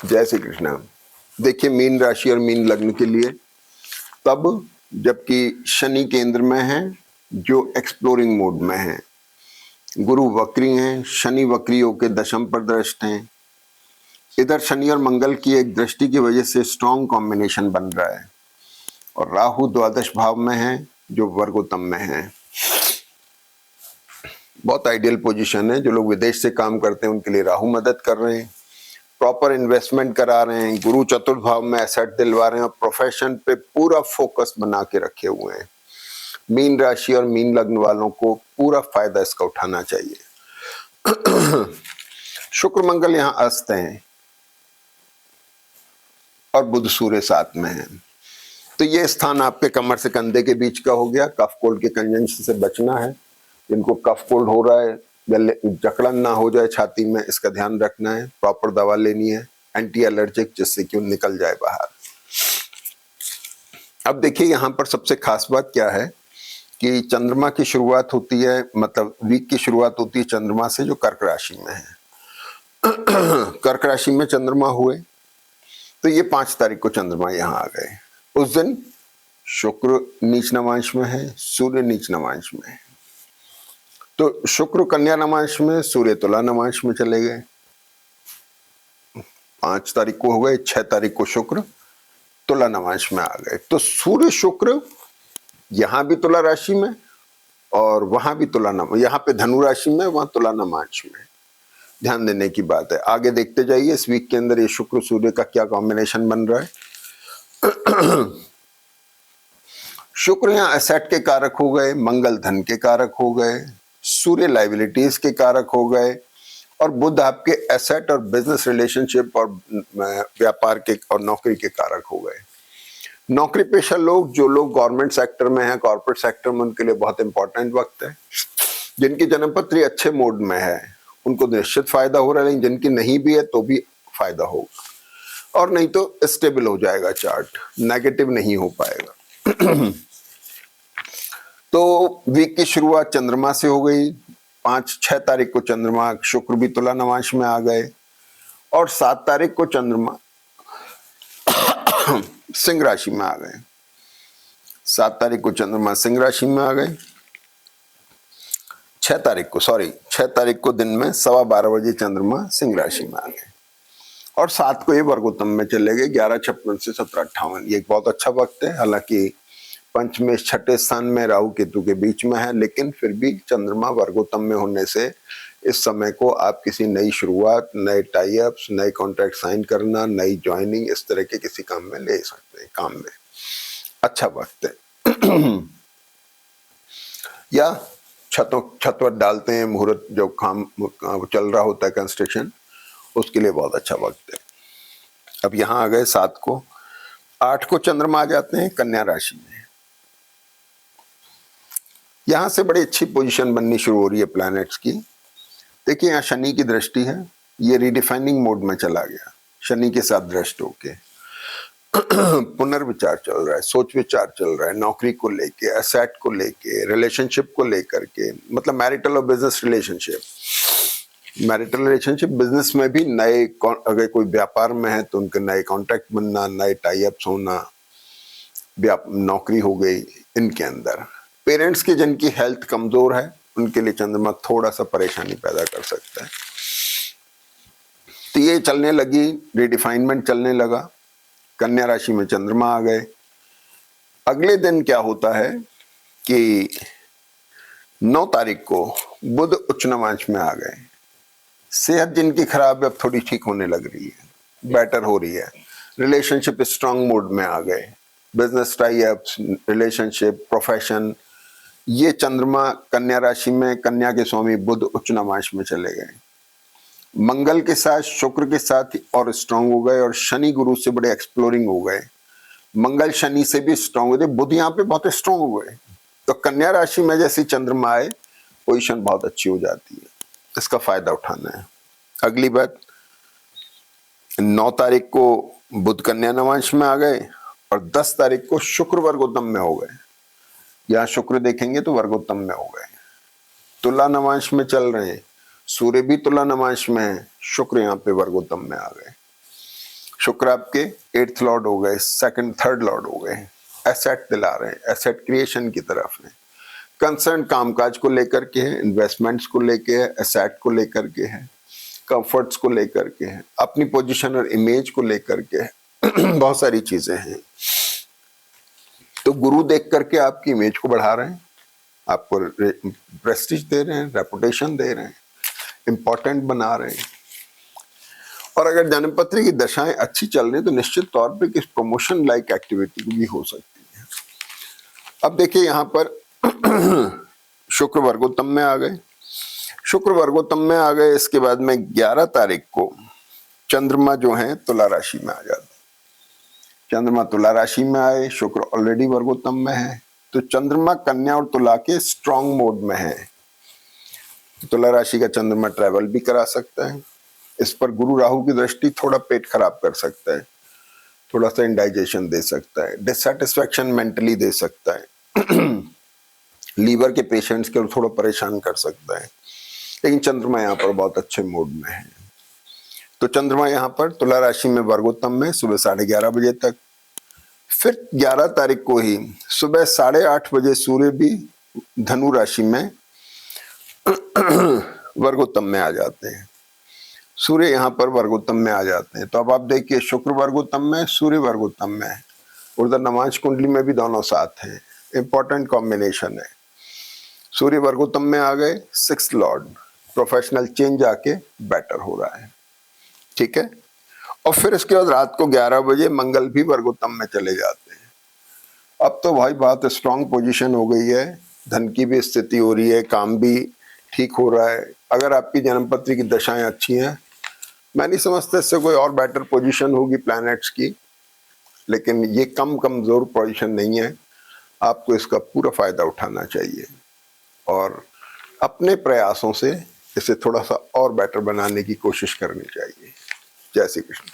जय श्री कृष्णा। देखिए, मीन राशि और मीन लग्न के लिए तब जबकि शनि केंद्र में है जो एक्सप्लोरिंग मोड में है, गुरु वक्री हैं, शनि वक्री होकर दशम पर दृष्ट हैं। इधर शनि और मंगल की एक दृष्टि की वजह से स्ट्रॉन्ग कॉम्बिनेशन बन रहा है और राहु द्वादश भाव में है जो वर्गोत्तम में है। बहुत आइडियल पोजीशन है। जो लोग विदेश से काम करते हैं उनके लिए राहु मदद कर रहे हैं, प्रॉपर इन्वेस्टमेंट करा रहे हैं, गुरु चतुर्थ भाव में एसेट दिलवा रहे हैं और प्रोफेशन पे पूरा फोकस बना के रखे हुए हैं। मीन राशि और मीन लग्न वालों को पूरा फायदा इसका उठाना चाहिए। शुक्र मंगल यहाँ अस्त हैं और बुध सूर्य साथ में है, तो ये स्थान आपके कमर से कंधे के बीच का हो गया। कफ कोल्ड के कंजंक्शन से बचना है। जिनको कफ कोल्ड हो रहा है, जकड़न ना हो जाए छाती में, इसका ध्यान रखना है। प्रॉपर दवा लेनी है एंटी एलर्जिक, जिससे कि निकल जाए बाहर। अब देखिए, यहाँ पर सबसे खास बात क्या है कि चंद्रमा की शुरुआत होती है, मतलब वीक की शुरुआत होती है चंद्रमा से, जो कर्क राशि में है। कर्क राशि में चंद्रमा हुए तो ये 5 तारीख को चंद्रमा यहाँ आ गए। उस दिन शुक्र नीच नवांश में है, सूर्य नीच नवांश में है। तो शुक्र कन्या नवांश में, सूर्य तुला नवांश में चले गए। 5 तारीख को हो गए, 6 तारीख को शुक्र तुला नवांश में आ गए। तो सूर्य शुक्र यहां भी तुला राशि में और वहां भी तुला नवांश, यहाँ पे धनु राशि में, वहां तुला नवांश में। ध्यान देने की बात है। आगे देखते जाइए इस वीक के अंदर ये शुक्र सूर्य का क्या कॉम्बिनेशन बन रहा है। शुक्र यहाँ एसेट के कारक हो गए, मंगल धन के कारक हो गए, सूर्य लाइबिलिटीज के कारक हो गए और बुध आपके एसेट और बिजनेस रिलेशनशिप और व्यापार के और नौकरी के कारक हो गए। नौकरी पेशा लोग, जो लोग गवर्नमेंट सेक्टर में हैं, कॉर्पोरेट सेक्टर में, उनके लिए बहुत इंपॉर्टेंट वक्त है। जिनकी जन्मपत्री अच्छे मोड में है उनको निश्चित फायदा हो रहा है, लेकिन जिनकी नहीं भी है तो भी फायदा होगा, और नहीं तो स्टेबल हो जाएगा चार्ट, नेगेटिव नहीं हो पाएगा। तो वीक की शुरुआत चंद्रमा से हो गई। 5-6 तारीख को चंद्रमा शुक्र भी तुला नवांश में आ गए और 7 तारीख को चंद्रमा सिंह राशि में आ गए। 7 तारीख को चंद्रमा सिंह राशि में आ गए। 6 तारीख को दिन में 12:15 बजे चंद्रमा सिंह राशि में आ गए और 7 को ये वर्गोत्तम में चले गए 11:56 से 17:58। ये एक बहुत अच्छा वक्त है। हालांकि पंचमेश छठे स्थान में राहु केतु के बीच में है, लेकिन फिर भी चंद्रमा वर्गोत्तम में होने से इस समय को आप किसी नई शुरुआत, नए टाई अप्स, नए कॉन्ट्रैक्ट साइन करना, नई ज्वाइनिंग, इस तरह के किसी काम में ले सकते हैं। काम में अच्छा वक्त है। या छत पर डालते हैं, मुहूर्त जो काम चल रहा होता है कंस्ट्रक्शन, उसके लिए बहुत अच्छा वक्त है। अब यहाँ आ गए 7 को। 8 को चंद्रमा आ जाते हैं कन्या राशि में। यहां से बड़ी अच्छी पोजीशन बननी शुरू हो रही है प्लैनेट्स की। देखिए, यहाँ शनि की दृष्टि है, ये रिडिफाइनिंग मोड में चला गया शनि के साथ दृष्ट होके। पुनर्विचार चल रहा है, सोच विचार चल रहा है, नौकरी को लेके, एसेट को लेके, रिलेशनशिप को लेकर के, मतलब मैरिटल और बिजनेस रिलेशनशिप, बिजनेस में भी नए, अगर कोई व्यापार में है तो उनके नए कॉन्ट्रैक्ट बनना, नए टाई अप्स होना, नौकरी हो गई इनके अंदर। पेरेंट्स की जिनकी हेल्थ कमजोर है उनके लिए चंद्रमा थोड़ा सा परेशानी पैदा कर सकता है। तो ये चलने लगी, रिडिफाइनमेंट चलने लगा। कन्या राशि में चंद्रमा आ गए। अगले दिन क्या होता है कि 9 तारीख को बुध उच्च नवांश में आ गए। सेहत जिनकी खराब है अब थोड़ी ठीक होने लग रही है, बेटर हो रही है। रिलेशनशिप स्ट्रांग मोड में आ गए। Business tie ups, relationship, profession, ये चंद्रमा कन्या राशि में, कन्या के स्वामी बुध उच्च नवांश में चले गए। मंगल के साथ, शुक्र के साथ और स्ट्रांग हो गए और शनि गुरु से बड़े एक्सप्लोरिंग हो गए। मंगल शनि से भी स्ट्रांग हो गए, बुध यहाँ पे बहुत स्ट्रांग हो गए। तो कन्या राशि में जैसी चंद्रमा आए, पोजीशन बहुत अच्छी हो जाती है। इसका फायदा उठाना है। अगली बात, 9 तारीख को बुध कन्या नवांश में आ गए और 10 तारीख को शुक्र वर्गोत्तम में हो गए। यहाँ शुक्र देखेंगे तो वर्गोत्तम में हो गए। तुला नवांश में चल रहे हैं, सूर्य भी तुला नवांश में है, शुक्र यहाँ पे वर्गोत्तम में आ गए। शुक्र आपके 8th लॉर्ड हो गए, 2nd 3rd लॉर्ड हो गए, एसेट दिला रहे हैं, एसेट क्रिएशन की तरफ है। कंसर्न कामकाज को लेकर के है, इन्वेस्टमेंट्स को लेकर है, एसेट को लेकर के है, कंफर्ट्स को लेकर के है, अपनी पोजीशन और इमेज को लेकर के है। बहुत सारी चीजें हैं। तो गुरु देख करके आपकी इमेज को बढ़ा रहे हैं, आपको प्रेस्टीज दे रहे हैं, रेपुटेशन दे रहे हैं, इंपॉर्टेंट बना रहे हैं। और अगर जन्मपत्री की दशाएं अच्छी चल रही तो निश्चित तौर पे किस प्रमोशन लाइक एक्टिविटी भी हो सकती है। अब देखिए यहाँ पर शुक्र वर्गोत्तम में आ गए, शुक्र वर्गोत्तम में आ गए। इसके बाद में 11 तारीख को चंद्रमा जो है तुला राशि में आ जाते, चंद्रमा तुला राशि में आए, शुक्र ऑलरेडी वर्गोत्तम में है, तो चंद्रमा कन्या और तुला के स्ट्रॉन्ग मोड में है। तुला राशि का चंद्रमा ट्रैवल भी करा सकता है। इस पर गुरु राहु की दृष्टि थोड़ा पेट खराब कर सकता है, थोड़ा सा इंडाइजेशन दे सकता है, डिससेटिस्फैक्शन मेंटली दे सकता है, लीवर के पेशेंट्स को थोड़ा परेशान कर सकता है। लेकिन चंद्रमा यहाँ पर बहुत अच्छे मूड में है। तो चंद्रमा यहाँ पर तुला राशि में वर्गोत्तम में सुबह 11:30 बजे तक। फिर 11 तारीख को ही सुबह 8:30 बजे सूर्य भी धनु राशि में वर्गोत्तम में आ जाते हैं। सूर्य यहाँ पर वर्गोत्तम में आ जाते हैं। तो अब आप देखिए शुक्र वर्गोत्तम में, सूर्य वर्गोत्तम में है, उधर नवांश कुंडली में भी दोनों साथ हैं। इंपॉर्टेंट कॉम्बिनेशन है। सूर्य वर्गोत्तम में आ गए, 6th लॉर्ड, प्रोफेशनल चेंज आके बेटर हो रहा है, ठीक है। और फिर इसके बाद रात को 11 बजे मंगल भी वर्गोत्तम में चले जाते हैं। अब तो भाई बात स्ट्रांग पोजीशन हो गई है, धन की भी स्थिति हो रही है, काम भी ठीक हो रहा है। अगर आपकी जन्मपत्री की दशाएं अच्छी हैं, मैं नहीं समझता इससे कोई और बेटर पोजीशन होगी प्लैनेट्स की, लेकिन ये कमजोर पोजीशन नहीं है। आपको इसका पूरा फायदा उठाना चाहिए और अपने प्रयासों से इसे थोड़ा सा और बेटर बनाने की कोशिश करनी चाहिए। जय श्री कृष्ण।